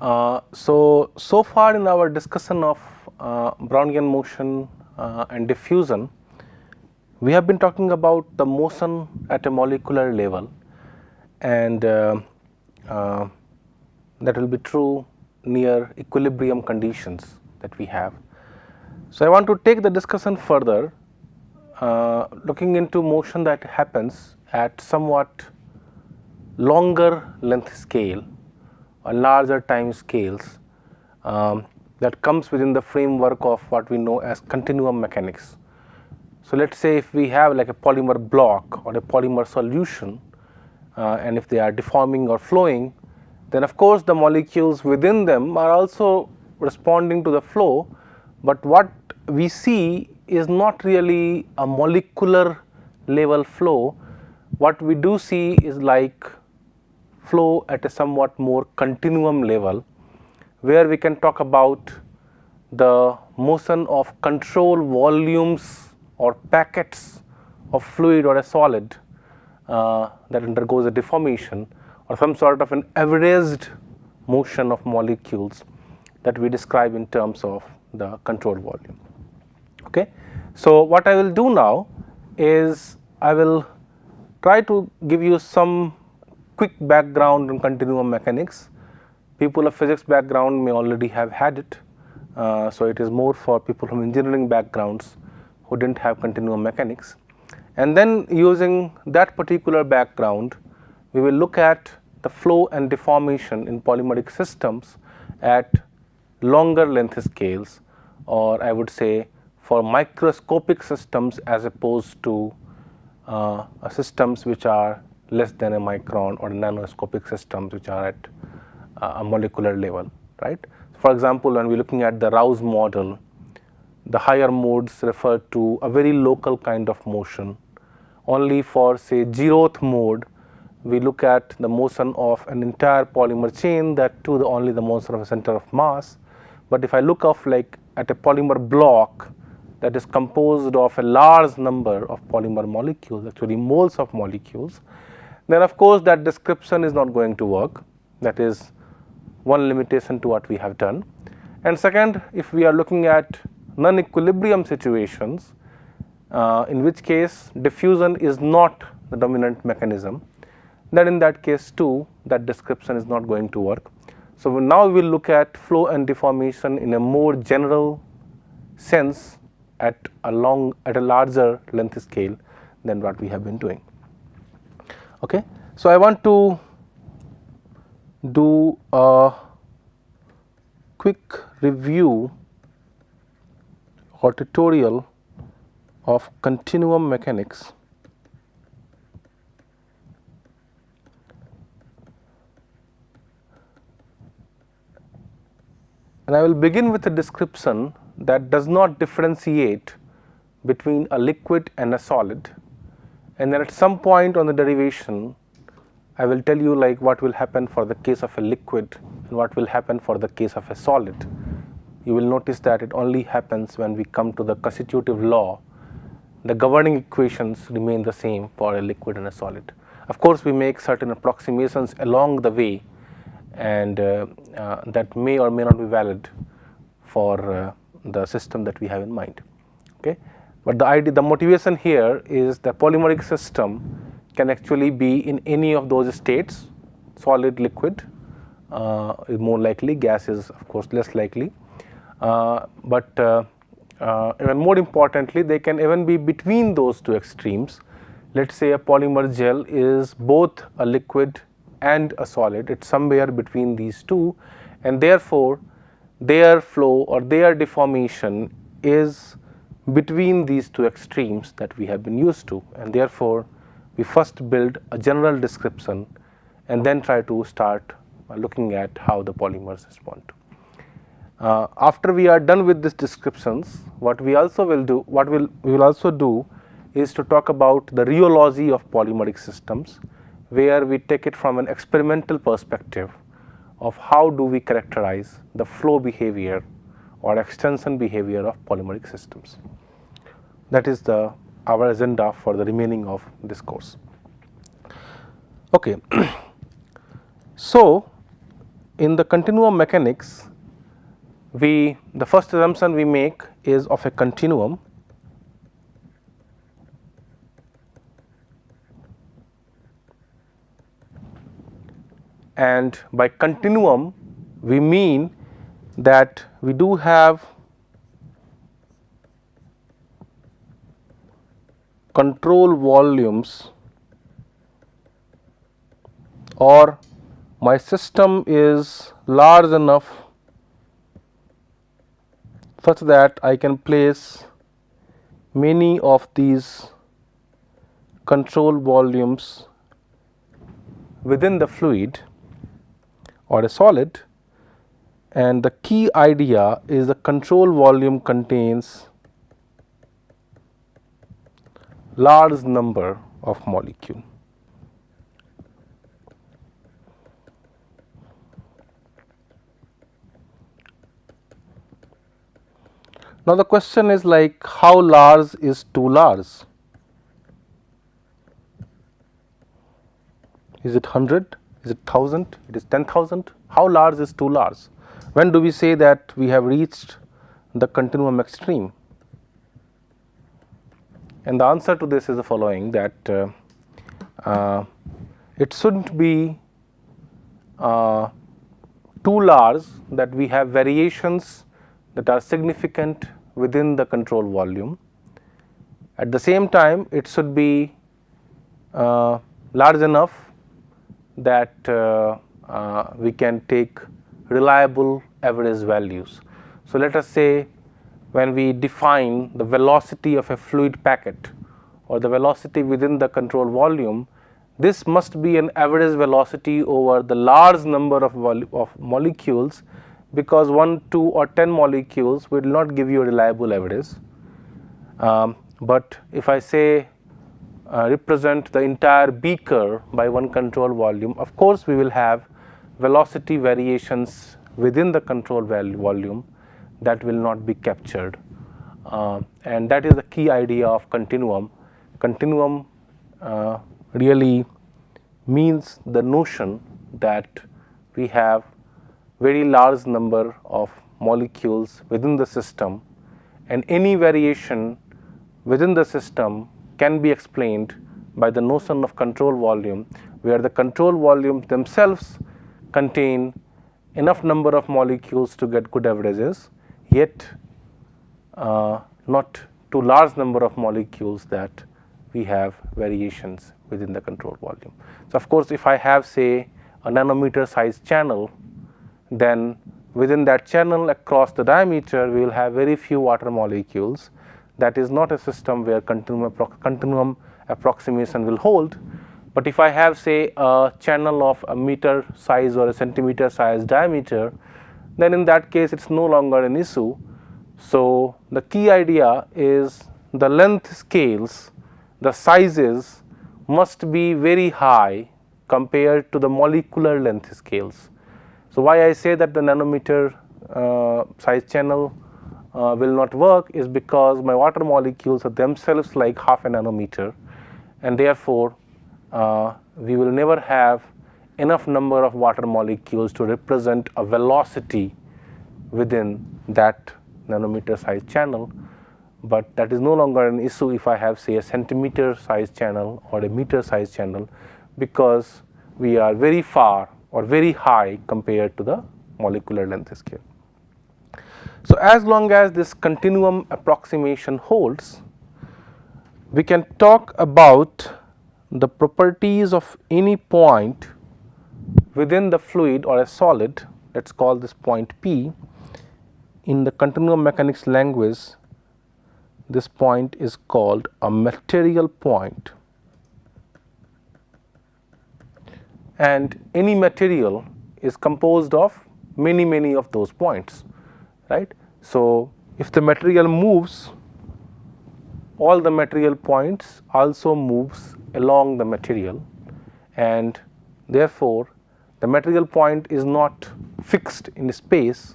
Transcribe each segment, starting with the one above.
So far in our discussion of Brownian motion and diffusion, we have been talking about the motion at a molecular level, and that will be true near equilibrium conditions that we have. So I want to take the discussion further, looking into motion that happens at somewhat longer length scale or larger time scales, that comes within the framework of what we know as continuum mechanics. So let us say if we have like a polymer block or a polymer solution, and if they are deforming or flowing, then of course the molecules within them are also responding to the flow, but what we see is not really a molecular level flow. What we do see is like flow at a somewhat more continuum level, where we can talk about the motion of control volumes or packets of fluid or a solid that undergoes a deformation, or some sort of an averaged motion of molecules that we describe in terms of the control volume. Okay. So what I will do now is I will try to give you some quick background on continuum mechanics. People of physics background may already have had it, so it is more for people from engineering backgrounds who didn't have continuum mechanics. And then using that particular background, we will look at the flow and deformation in polymeric systems at longer length scales, or I would say for microscopic systems as opposed to systems which are less than a micron, or nanoscopic systems which are at a molecular level, right. For example, when we are looking at the Rouse model, the higher modes refer to a very local kind of motion. Only for say 0th mode, we look at the motion of an entire polymer chain, that too only the motion of a center of mass. But if I look of like at a polymer block that is composed of a large number of polymer molecules, actually moles of molecules, then of course that description is not going to work. That is one limitation to what we have done. And second, if we are looking at non-equilibrium situations, in which case diffusion is not the dominant mechanism, then in that case too that description is not going to work. So now we will look at flow and deformation in a more general sense at a larger length scale than what we have been doing. Okay. So I want to do a quick review or tutorial of continuum mechanics. And I will begin with a description that does not differentiate between a liquid and a solid, and then at some point on the derivation I will tell you like what will happen for the case of a liquid and what will happen for the case of a solid. You will notice that it only happens when we come to the constitutive law. The governing equations remain the same for a liquid and a solid. Of course, we make certain approximations along the way, and that may or may not be valid for the system that we have in mind. Okay. But the motivation here is the polymeric system can actually be in any of those states. Solid, liquid is more likely, gas is of course less likely, but even more importantly, they can even be between those two extremes. Let us say a polymer gel is both a liquid and a solid, it is somewhere between these two, and therefore their flow or their deformation is between these two extremes that we have been used to, and therefore we first build a general description and then try to start looking at how the polymers respond. After we are done with these descriptions, what we will also do is to talk about the rheology of polymeric systems, where we take it from an experimental perspective of how do we characterize the flow behavior or extension behavior of polymeric systems. That is our agenda for the remaining of this course. Okay. So in the continuum mechanics, the first assumption we make is of a continuum, and by continuum we mean that we do have control volumes, or my system is large enough such that I can place many of these control volumes within the fluid or a solid, and the key idea is the control volume contains large number of molecule. Now the question is like, how large is too large? Is it 100? Is it 1000? It is 10,000? How large is too large? When do we say that we have reached the continuum extreme? And the answer to this is the following, that it shouldn't be too large that we have variations that are significant within the control volume. At the same time, it should be large enough that we can take reliable average values. So let us say when we define the velocity of a fluid packet or the velocity within the control volume, this must be an average velocity over the large number of molecules, because 1, 2 or 10 molecules will not give you a reliable average. But if I say represent the entire beaker by one control volume, of course we will have velocity variations within the control volume that will not be captured, and that is the key idea of continuum. Continuum really means the notion that we have very large number of molecules within the system, and any variation within the system can be explained by the notion of control volume, where the control volumes themselves contain enough number of molecules to get good averages, yet not too large number of molecules that we have variations within the control volume. So of course, if I have say a nanometer size channel, then within that channel across the diameter we will have very few water molecules. That is not a system where continuum approximation will hold. But if I have say a channel of a meter size or a centimeter size diameter, then in that case it's no longer an issue. So the key idea is the length scales, the sizes must be very high compared to the molecular length scales. So why I say that the nanometer size channel will not work is because my water molecules are themselves like half a nanometer, and therefore we will never have enough number of water molecules to represent a velocity within that nanometer size channel. But that is no longer an issue if I have say a centimeter size channel or a meter size channel, because we are very far or very high compared to the molecular length scale. So as long as this continuum approximation holds, we can talk about the properties of any point within the fluid or a solid. Let's call this point P. In the continuum mechanics language, this point is called a material point, and any material is composed of many of those points, right? So if the material moves, all the material points also moves along the material, and therefore the material point is not fixed in space.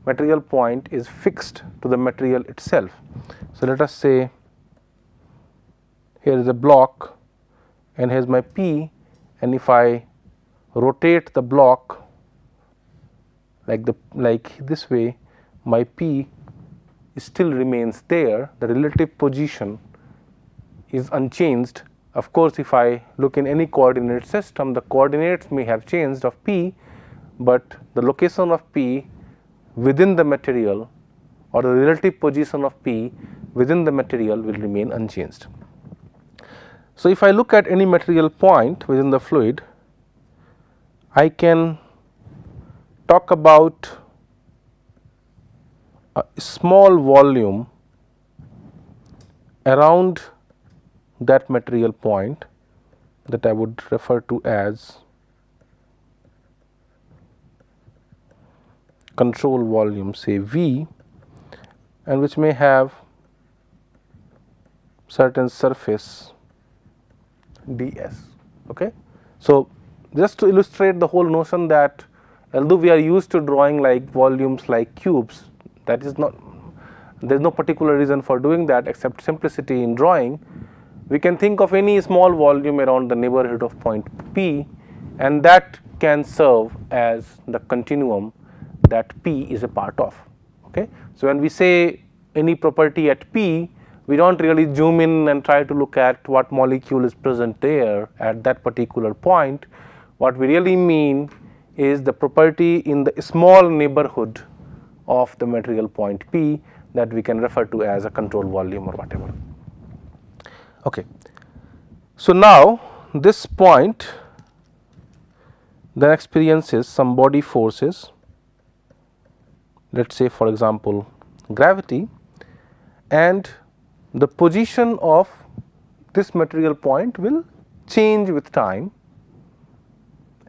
Material point is fixed to the material itself. So let us say here is a block and here is my P, and if I rotate the block like this way, my P still remains there, the relative position is unchanged. Of course, if I look in any coordinate system, the coordinates may have changed of P, but the location of P within the material or the relative position of P within the material will remain unchanged. So, if I look at any material point within the fluid, I can talk about a small volume around that material point that I would refer to as control volume, say V, and which may have certain surface ds. Okay. So, just to illustrate the whole notion that although we are used to drawing like volumes like cubes, that is not, there is no particular reason for doing that except simplicity in drawing. We can think of any small volume around the neighborhood of point P, and that can serve as the continuum that P is a part of. Okay. So, when we say any property at P, we do not really zoom in and try to look at what molecule is present there at that particular point. What we really mean is the property in the small neighborhood of the material point P that we can refer to as a control volume or whatever. Okay. So, now this point then experiences some body forces, let us say for example gravity, and the position of this material point will change with time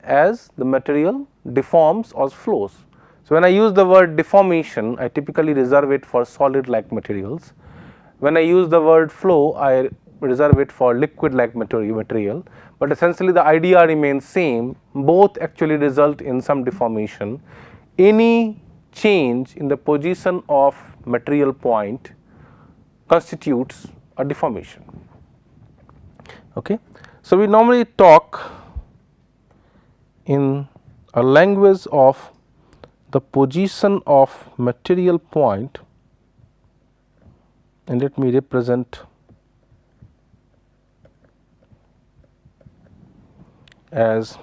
as the material deforms or flows. So, when I use the word deformation, I typically reserve it for solid like materials. When I use the word flow, I reserve it for liquid like material, but essentially the idea remains same. Both actually result in some deformation. Any change in the position of material point constitutes a deformation. Okay. So, we normally talk in a language of the position of material point, and let me represent as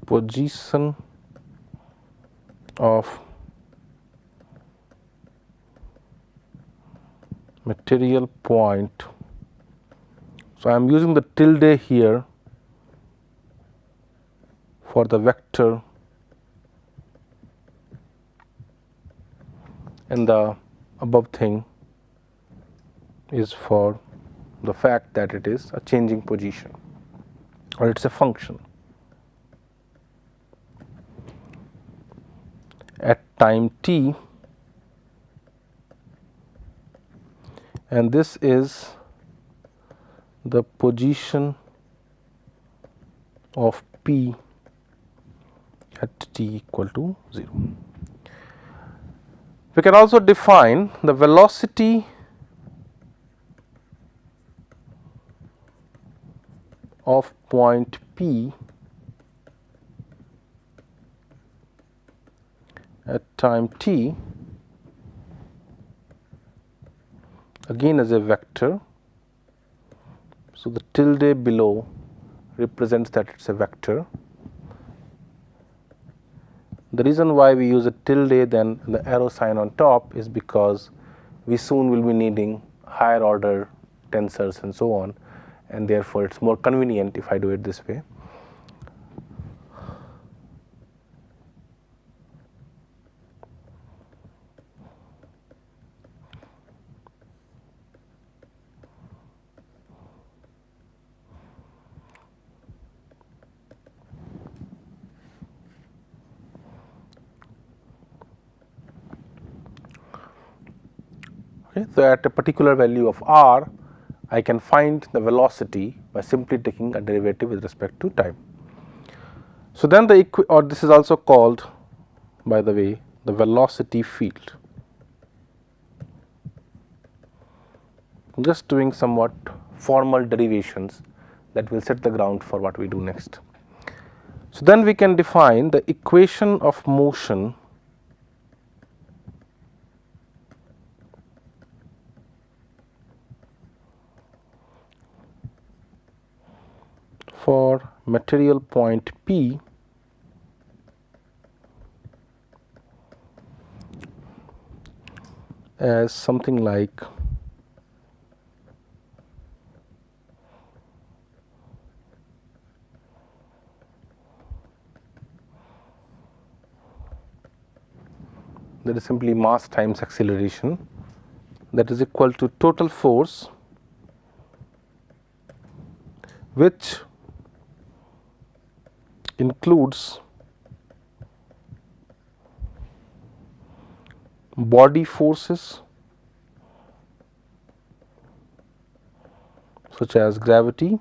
position of material point. So, I am using the tilde here for the vector, and the above thing is for the fact that it is a changing position or it is a function at time t, and this is the position of P at t equal to 0. We can also define the velocity of point P at time t again as a vector. So, the tilde below represents that it is a vector. The reason why we use a tilde than the arrow sign on top is because we soon will be needing higher order tensors and so on, and therefore, it is more convenient if I do it this way. Okay. So, at a particular value of r, I can find the velocity by simply taking a derivative with respect to time. So, then the this is also called, by the way, the velocity field. Just doing somewhat formal derivations that will set the ground for what we do next. So, then we can define the equation of motion for material point P as something like that is simply mass times acceleration, that is equal to total force which includes body forces such as gravity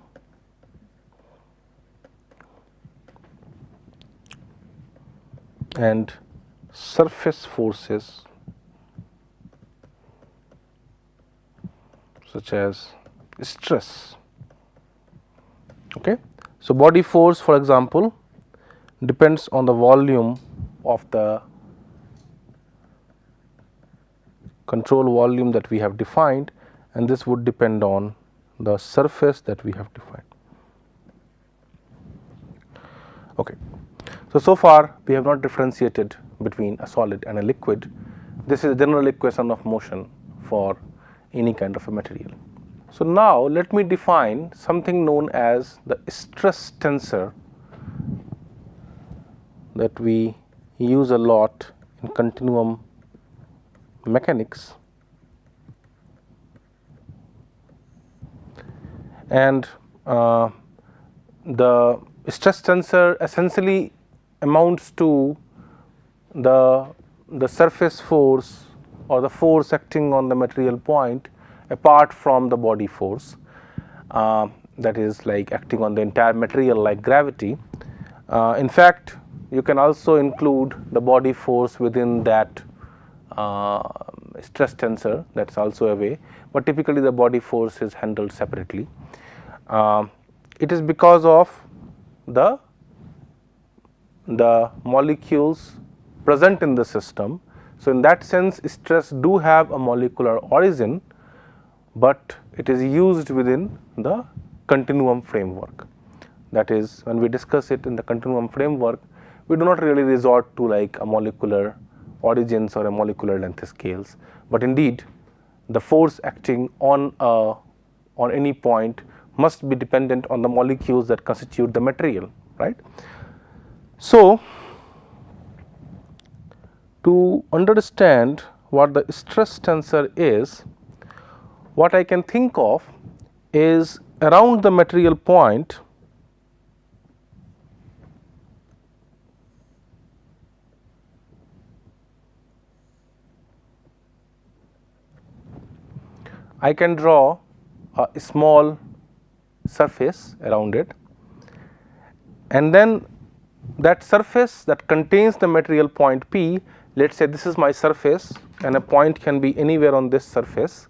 and surface forces such as stress. Okay. So, body force, for example, depends on the volume of the control volume that we have defined, and this would depend on the surface that we have defined. Okay. So far we have not differentiated between a solid and a liquid. This is a general equation of motion for any kind of a material. So, now let me define something known as the stress tensor that we use a lot in continuum mechanics, and the stress tensor essentially amounts to the surface force or the force acting on the material point apart from the body force, that is like acting on the entire material like gravity. In fact, you can also include the body force within that stress tensor, that is also a way, but typically the body force is handled separately. It is because of the molecules present in the system. So, in that sense stress do have a molecular origin, but it is used within the continuum framework. That is, when we discuss it in the continuum framework, we do not really resort to like a molecular origins or a molecular length scales, but indeed the force acting on any point must be dependent on the molecules that constitute the material, right. So, to understand what the stress tensor is, what I can think of is around the material point I can draw a small surface around it, and then that surface that contains the material point P, let us say this is my surface and a point can be anywhere on this surface.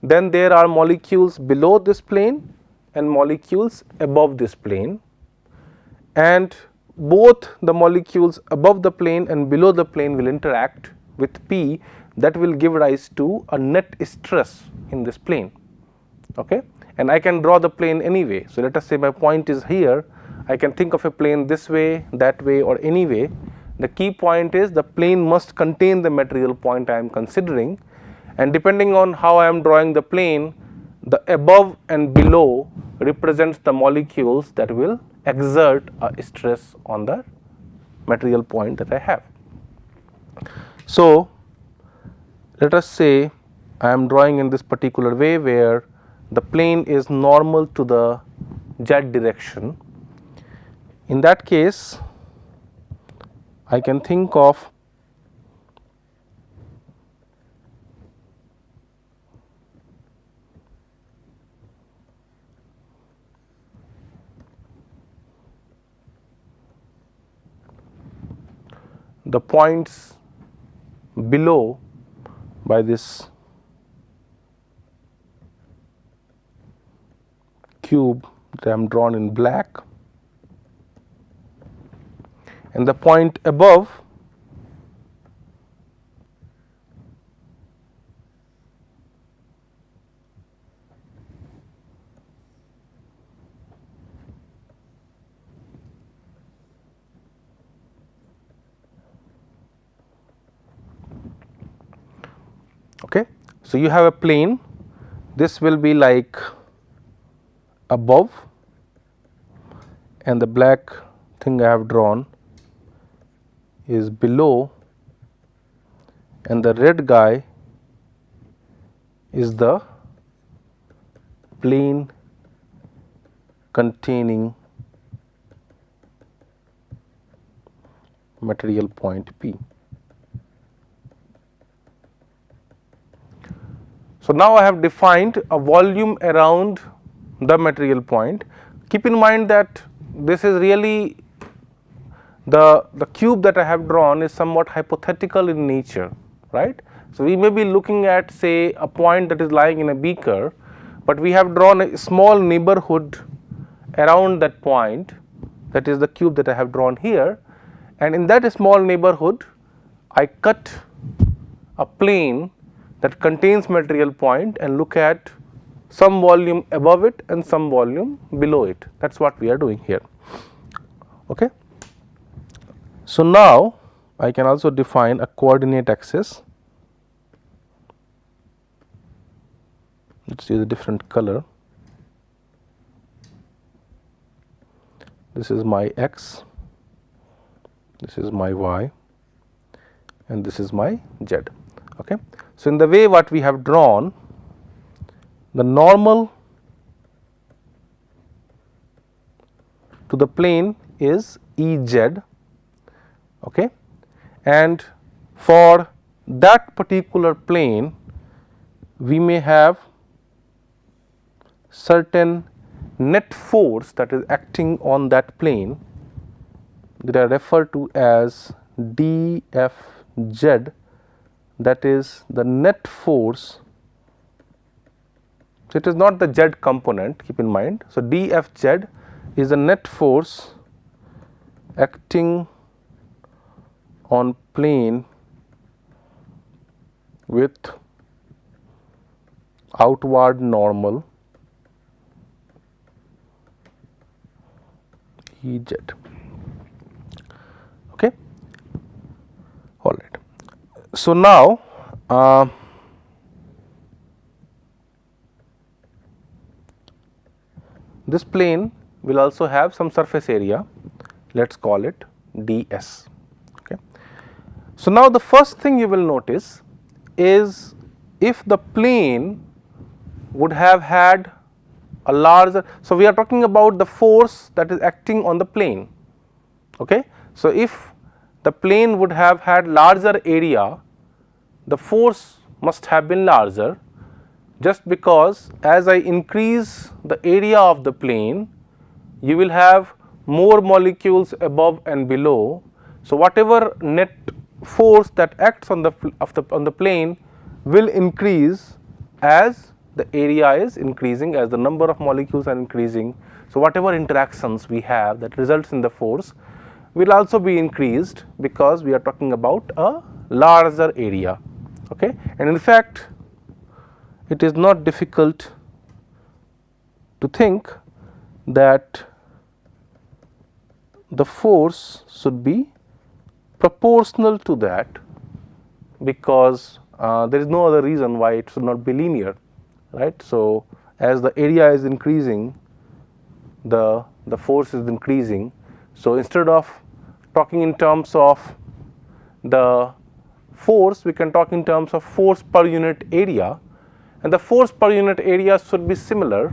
Then there are molecules below this plane and molecules above this plane, and both the molecules above the plane and below the plane will interact with P, that will give rise to a net stress in this plane. Okay. And I can draw the plane anyway. So, let us say my point is here, I can think of a plane this way, that way, or any way. The key point is the plane must contain the material point I am considering, and depending on how I am drawing the plane, the above and below represents the molecules that will exert a stress on the material point that I have. So, let us say I am drawing in this particular way where the plane is normal to the z direction. In that case, I can think of the points below by this cube that I am drawn in black, and the point above okay. So, you have a plane, this will be like above and the black thing I have drawn is below and the red guy is the plane containing material point P. So, now I have defined a volume around the material point. Keep in mind that this is really the cube that I have drawn is somewhat hypothetical in nature, right. So, we may be looking at say a point that is lying in a beaker, but we have drawn a small neighborhood around that point, that is the cube that I have drawn here, and in that small neighborhood I cut a plane that contains material point and look at some volume above it and some volume below it. That is what we are doing here. Okay. So, now I can also define a coordinate axis. Let us use a different color. This is my x, this is my y, and this is my z. Okay. So, in the way what we have drawn, the normal to the plane is Ez, okay, and for that particular plane we may have certain net force that is acting on that plane that I refer to as dFz, that is the net force. So, it is not the z component, keep in mind. So, dFz is the net force acting on plane with outward normal Ez. Okay. All right. So, now this plane will also have some surface area, let us call it ds. Okay. So, now the first thing you will notice is if the plane would have had a larger, so we are talking about the force that is acting on the plane. Okay. So, if the plane would have had larger area, the force must have been larger, just because as I increase the area of the plane, you will have more molecules above and below. So, whatever net force that acts on the plane will increase as the area is increasing, as the number of molecules are increasing. So, whatever interactions we have that results in the force will also be increased, because we are talking about a larger area. Okay. And in fact, it is not difficult to think that the force should be proportional to that, because there is no other reason why it should not be linear, right. So, as the area is increasing, the force is increasing. So, instead of talking in terms of the force, we can talk in terms of force per unit area, and the force per unit area should be similar,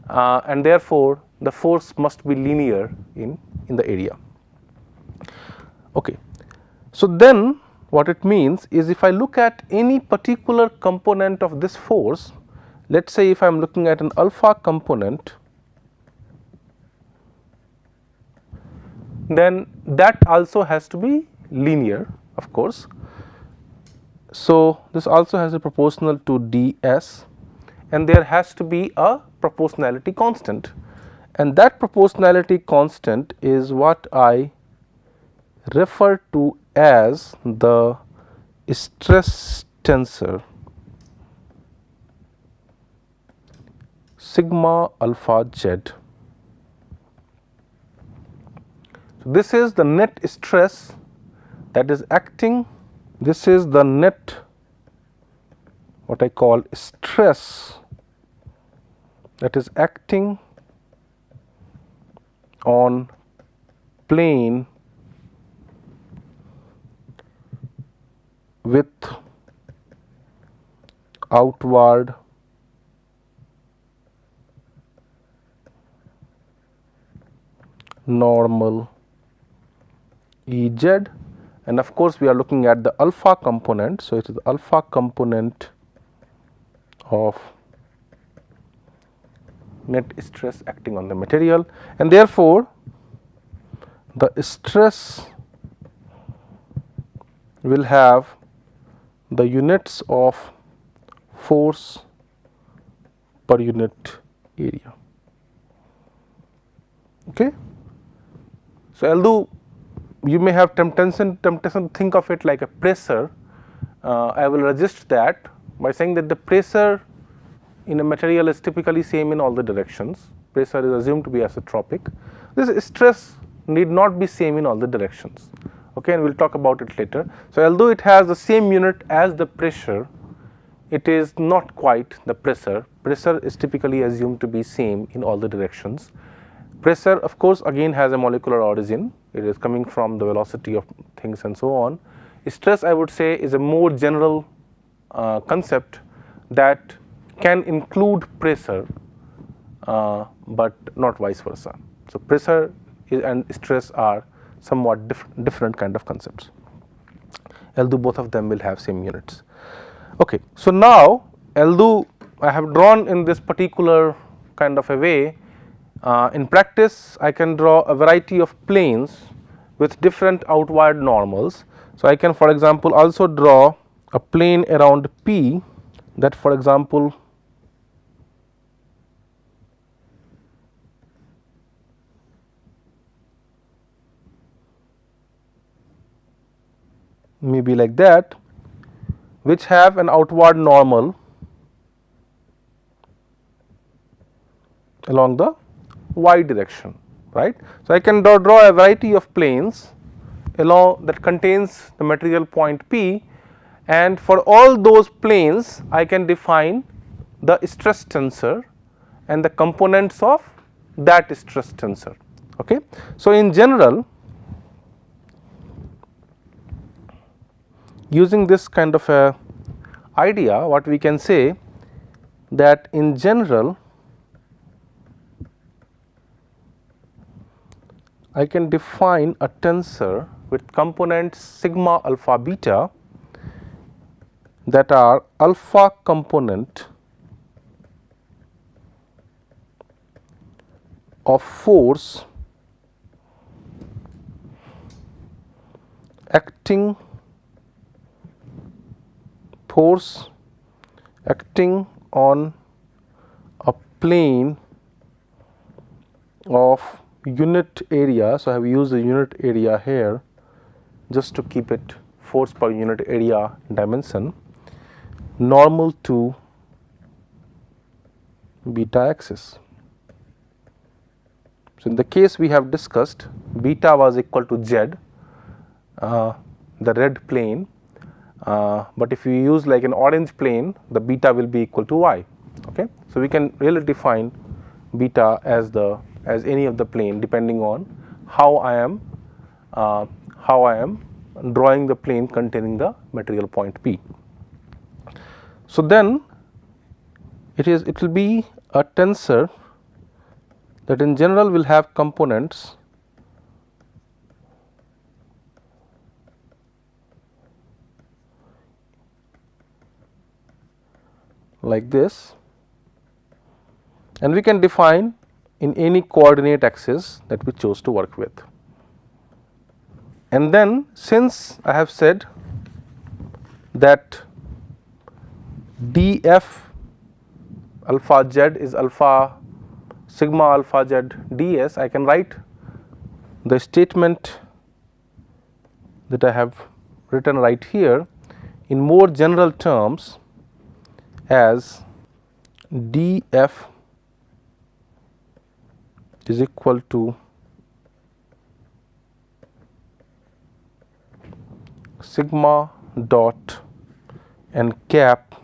and therefore, the force must be linear in the area. Okay. So, then what it means is, if I look at any particular component of this force, let us say if I am looking at an alpha component, then that also has to be linear, of course. So, this also has a proportional to ds, and there has to be a proportionality constant, and that proportionality constant is what I referred to as the stress tensor sigma alpha z. So, this is the net stress that is acting, this is the net what I call stress that is acting on plane with outward normal Ez, and of course, we are looking at the alpha component. So, it is the alpha component of net stress acting on the material, and therefore, the stress will have the units of force per unit area. Okay. So, although you may have temptation to think of it like a pressure, I will resist that by saying that the pressure in a material is typically same in all the directions. Pressure is assumed to be isotropic. This stress need not be same in all the directions, okay, and we will talk about it later. So, although it has the same unit as the pressure, it is not quite the pressure. Pressure is typically assumed to be same in all the directions. Pressure, of course, again has a molecular origin. It is coming from the velocity of things and so on. Stress, I would say, is a more general concept that can include pressure, but not vice versa. So, pressure and stress are somewhat different kind of concepts, although both of them will have same units. Okay. So, now although I have drawn in this particular kind of a way, in practice I can draw a variety of planes with different outward normals. So, I can, for example, also draw a plane around P that, for example, may be like that, which have an outward normal along the y direction, right. So, I can draw a variety of planes along that contains the material point P, and for all those planes I can define the stress tensor and the components of that stress tensor. Okay. So, in general, using this kind of a idea, what we can say that in general I can define a tensor with components sigma alpha beta that are alpha component of force acting on a plane of unit area. So, I have used the unit area here just to keep it force per unit area dimension, normal to beta axis. So, in the case we have discussed, beta was equal to z, the red plane, but if you use like an orange plane, the beta will be equal to y. Okay. So, we can really define beta as any of the plane depending on how I am drawing the plane containing the material point P. So, then it will be a tensor that in general will have components like this, and we can define in any coordinate axis that we chose to work with. And then, since I have said that df alpha z is alpha sigma alpha z ds, I can write the statement that I have written right here in more general terms as dF is equal to sigma dot and cap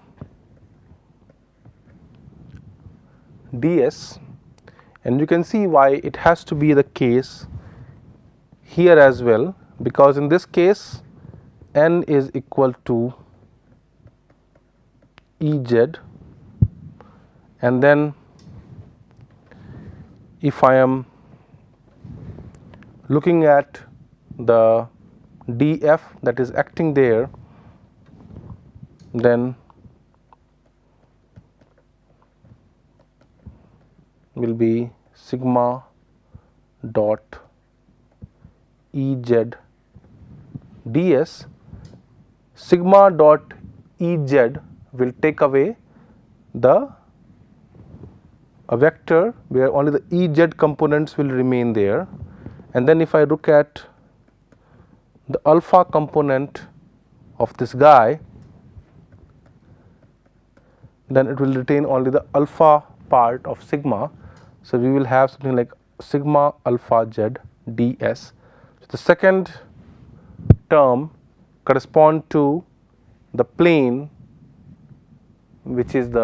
ds, and you can see why it has to be the case here as well, because in this case n is equal to Ez, and then if I am looking at the dF that is acting there, then will be sigma dot Ez ds. Sigma dot Ez will take away a vector where only the Ez components will remain there, and then if I look at the alpha component of this guy, then it will retain only the alpha part of sigma. So, we will have something like sigma alpha z ds. So, the second term correspond to the plane which is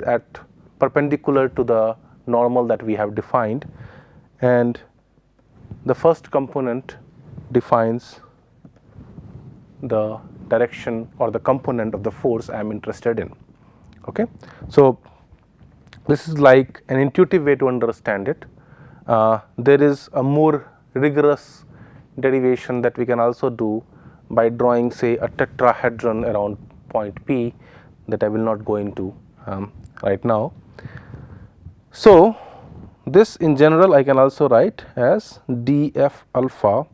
at perpendicular to the normal that we have defined, and the first component defines the direction or the component of the force I am interested in. Okay. So, this is like an intuitive way to understand it. There is a more rigorous derivation that we can also do by drawing, say, a tetrahedron around point P that I will not go into right now. So, this in general I can also write as dF alpha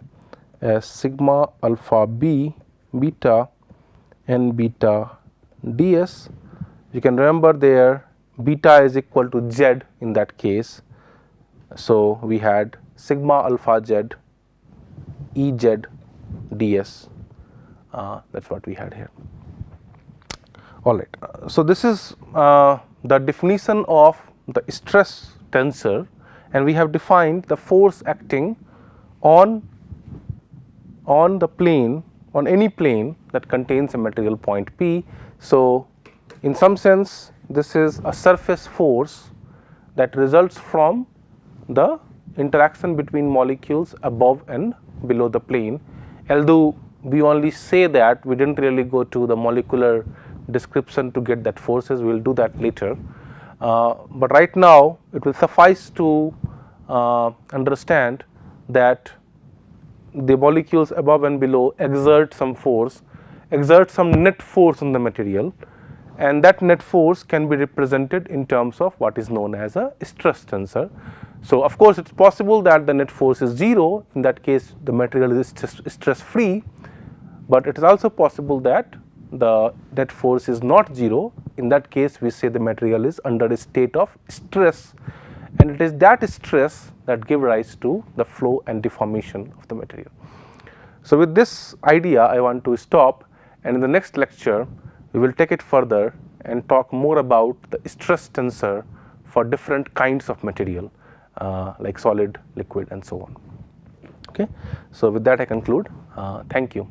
as sigma alpha b beta n beta ds. You can remember there beta is equal to z in that case. So, we had sigma alpha z Ez ds, that is what we had here. All right. So, this is the definition of the stress tensor, and we have defined the force acting on the plane, on any plane that contains a material point P. So, in some sense this is a surface force that results from the interaction between molecules above and below the plane, although we only say that, we did not really go to the molecular description to get that forces. We will do that later, but right now it will suffice to understand that the molecules above and below exert some force, exert some net force on the material, and that net force can be represented in terms of what is known as a stress tensor. So, of course, it is possible that the net force is 0, in that case the material is stress free, but it is also possible that the net force is not 0. In that case we say the material is under a state of stress, and it is that stress that give rise to the flow and deformation of the material. So, with this idea I want to stop, and in the next lecture we will take it further and talk more about the stress tensor for different kinds of material like solid, liquid and so on. Okay. So, with that I conclude. Thank you.